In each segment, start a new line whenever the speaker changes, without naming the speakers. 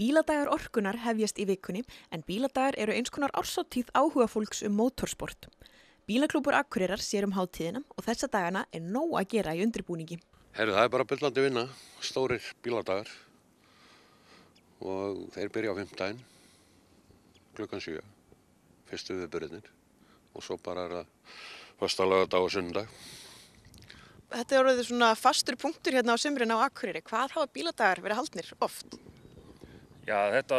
Bíladagar orkunnar hefjast í vikunni en bíladagar eru eins konar árshátíð áhugafólks motorsport. Bílaklúbbur Akureyrar sér hátíðina og þessa dagana nóg að gera í undirbúningi.
Það bara bullandi vinna, stórir bíladagar og þeir byrja á fimmtudaginn klukkan 7, fyrstu viðburðirnir og svo bara það fösta laugardag og sunnudag.
Þetta orðið svona fastur punktur hérna á sumrin á Akureyri. Hvað hafa bíladagar verið haldnir oft?
Já, þetta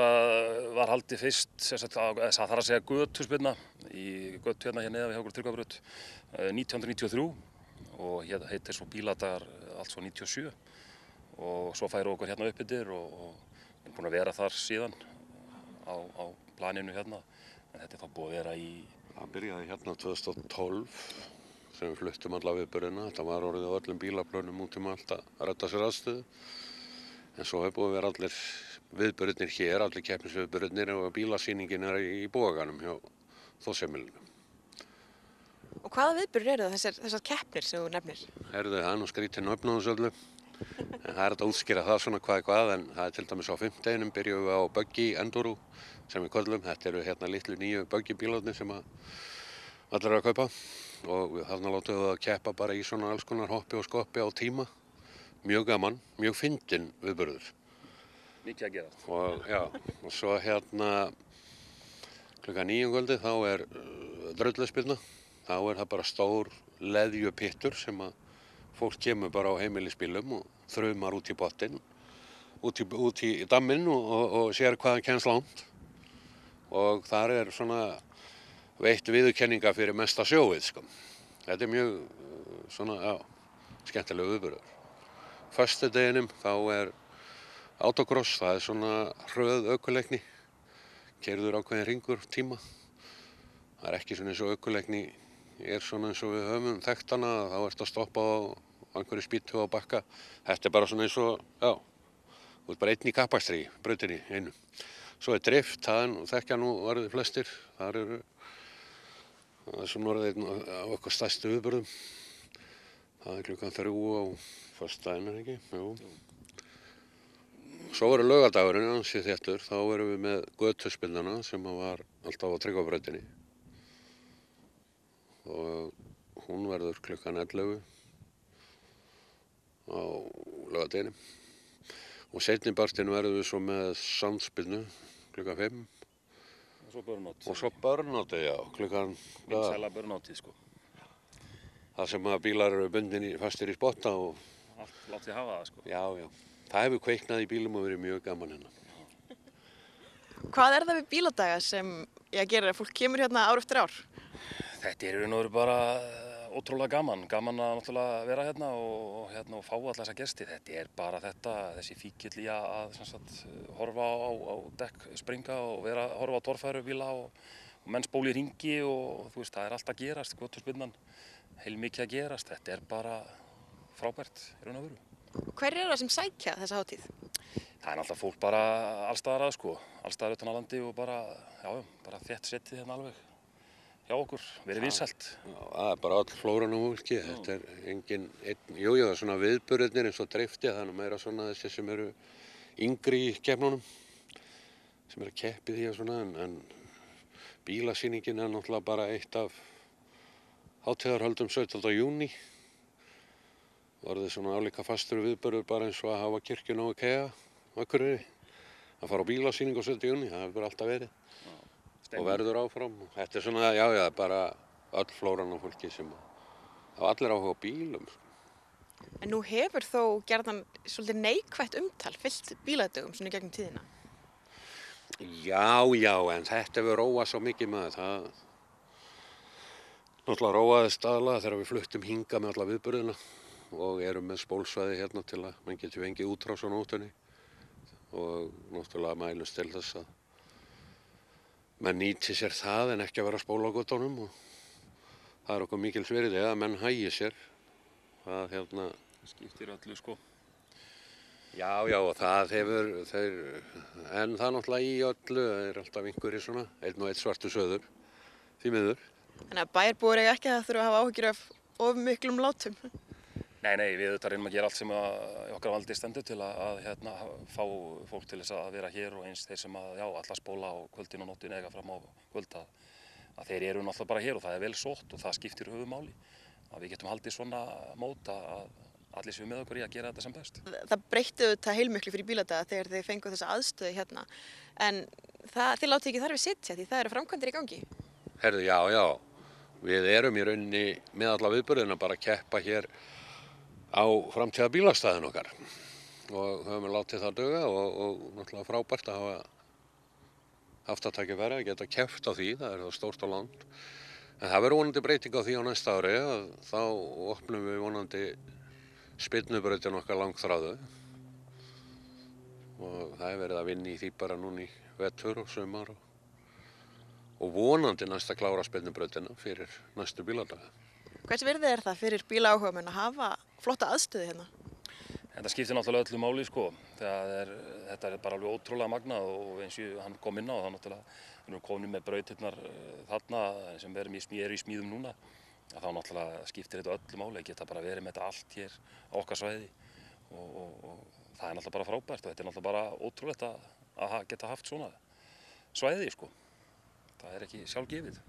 var haldið fyrst, það þarf að segja götuspyrna í götu hérna neðan við hjá okkur Tryggvabraut 1993 og hérna heitir svo bíladagar allt svo 97 og svo færu okkur hérna upp yfir og við erum búin að vera þar síðan á planinu hérna en þetta þá búið að vera í...
Það byrjaði hérna 2012 sem við fluttum alla viðburðina, þetta var orðið á öllum bílaplönum út allt að redda sér aðstöðu en svo hefur búið að vera allir viðburðirnir hér, allir keppnisviðburðirnir og bílasýningin í Boganum hjá Þórsheimilinu.
Og hvaða viðburðir eru þessar keppnir sem þú nefnir?
Það nú skrítið nöfn á þessu öllu, en það þetta að útskýra það svona hvað, en það til dæmis á fimmtudeginum byrjum við á buggy enduro sem við köllum. Þetta eru hérna litlu nýju buggy bílarnir sem allir eru að kaupa og þarna látum við að keppa bara í svona alls konar hoppi og skoppi á tíma. Mjög gaman, mjög fyndinn viðburður.
Mikið að gera.
Og svo hérna klukkan 9 kvöldið þá draullaspyrna. Þá það bara stór leðjupittur sem að fólk kemur bara á heimilisbílum og þrumar út í botinn, út í damminn og sér hvað kemst langt. Og þar svona veitt viðurkenninga fyrir mesta sjóið, sko. Þetta mjög svona, skemmtilega viðburður. Föstudeginum þá autocross, það svona hröð ökuleikni, keyrður ákveðin hringur tíma. Það ekki svona eins og ökuleikni svona eins og við höfum þekkt hana, þá ertu að stoppa á einhverju spýtu á bakka. Þetta bara svona eins og, þú bara einn í kappakstri, brautinni einu. Svo drift, það þekkja nú orðið flestir, það svona orðið á okkar stærstu viðburðum. Það klukkan 3 á föstudaginn, ekki? Jú. Svo laugardagurinn, ansi þéttur, þá erum við með götuspyrnuna sem var alltaf á Tryggvabrautinni. Og hún verður klukkan 11 á laugardeginum. Og seinni partinn verðum við svo með sandspyrnu klukkan 5.
Og svo burnout.
Og svo burnoutið, já, klukkan...
Vinsæla burnoutið, sko.
Það sem að bílar eru bundin fastir í spotta og...
Allt látið hafa það, sko.
Já. Það hefur kveiknað í bílum og verið mjög gaman hérna.
Hvað það við bíladaga sem gerir að fólk kemur hérna ár eftir ár?
Þetta í raun og veru bara ótrúlega gaman. Gaman að náttúrulega vera hérna og fá alla þessa gesti. Þetta bara þessi fíkill í að horfa á dekk springa og horfa á torfærubíla og menn spóla í hringi og þú veist, það allt að gerast, götuspyrnan, heilmikið að gerast. Þetta bara frábært í raun og veru.
Hverjir eru það sem sækja þessa hátíð?
Það náttúrulega fólk bara allstaðar að, sko. Allstaðar utan á landi og bara þétt setið hérna alveg hjá okkur, verið vinsælt.
Já, það bara all flóran á fólki. Þetta engin einn, jú, svona viðburðirnir eins og driftið, það meira svona þessi sem eru yngri í keppnunum, sem að keppi því og svona, en bílasýningin náttúrulega bara eitt af hátíðarhöldum 17. júní. Orðið svona álíka fastur viðburður bara eins og að hafa kirkjuna á IKEA á Akureyri. Að fara á bílasýningu á 17. júní, það hefur bara alltaf verið. Og verður áfram. Þetta svona, bara öll flóran á fólki sem hafa allir áhuga á bílum.
En nú hefur þó gjarnan svolítið neikvætt umtal fyllt bíladögum svona í gegnum tíðina.
Já, en þetta hefur róað svo mikið með það. Náttúrulega róaðist aðalega þegar við fluttum hingað með alla viðburðina og erum með spólsvæði hérna til að mann geti fengið útrás á nótunni og náttúrulega mælust til þess að menn nýti sér það en ekki að vera að spóla á göttunum og það okkur mikils verið að menn hægi sér. Það
skiptir öllu, sko.
Já, og það hefur en það náttúrulega í öllu, það alltaf einhverjir svona, einn og einn svartur söður, því miður.
Þannig að bæjarbúar eiga ekki að þurfa að hafa áhyggjur af of miklum látum?
Nei, við auðvitað reynum að gera allt sem í okkar valdi stendur til að fá fólk til þess að vera hér og eins þeir sem ætla að spóla á kvöldin og nóttin eða fram á kvöld að þeir eru náttúrulega bara hér og það er vel sótt og það skiptir höfuðmáli að við getum haldið svona mót að allir séu með okkur í að gera þetta sem best.
Það breytti auðvitað heilmiklu fyrir Bíladaga þegar þið fengu þessa aðstöðu hérna en þið látið ekki þar við sitja því það eru framkvæmdir í gangi.
Herðu, já, við erum í rauninni með alla viðburðina bara að keppa hér á framtíða bílastæðin okkar og höfum látið það duga og náttúrulega frábært að hafa haft að tækifæri að geta keppt á því, það er það stórt og langt. En það verður vonandi breyting á því á næsta ári að þá opnum við vonandi spyrnubrautin okkar langþráðu og það er verið að vinna í því bara núna í vetur og sumar og vonandi næsta klára spyrnubrautina fyrir næstu bíladaga.
Hvers virði er það fyrir bílaáhugamenn að hafa flotta aðstöðu hérna?
Þetta skiptir náttúrulega öllu máli sko. Þetta er bara alveg ótrúlega magnað og eins og hann kom inn á þá náttúrulega við erum komin með brautirnar þarna sem eru í smíðum núna að þá náttúrulega skiptir þetta öllu máli að geta bara verið með þetta allt hér á okkar svæði og það er náttúrulega bara frábært og þetta er náttúrulega bara ótrúlegt að geta haft svona svæði sko. Það er ekki sjálfgefið.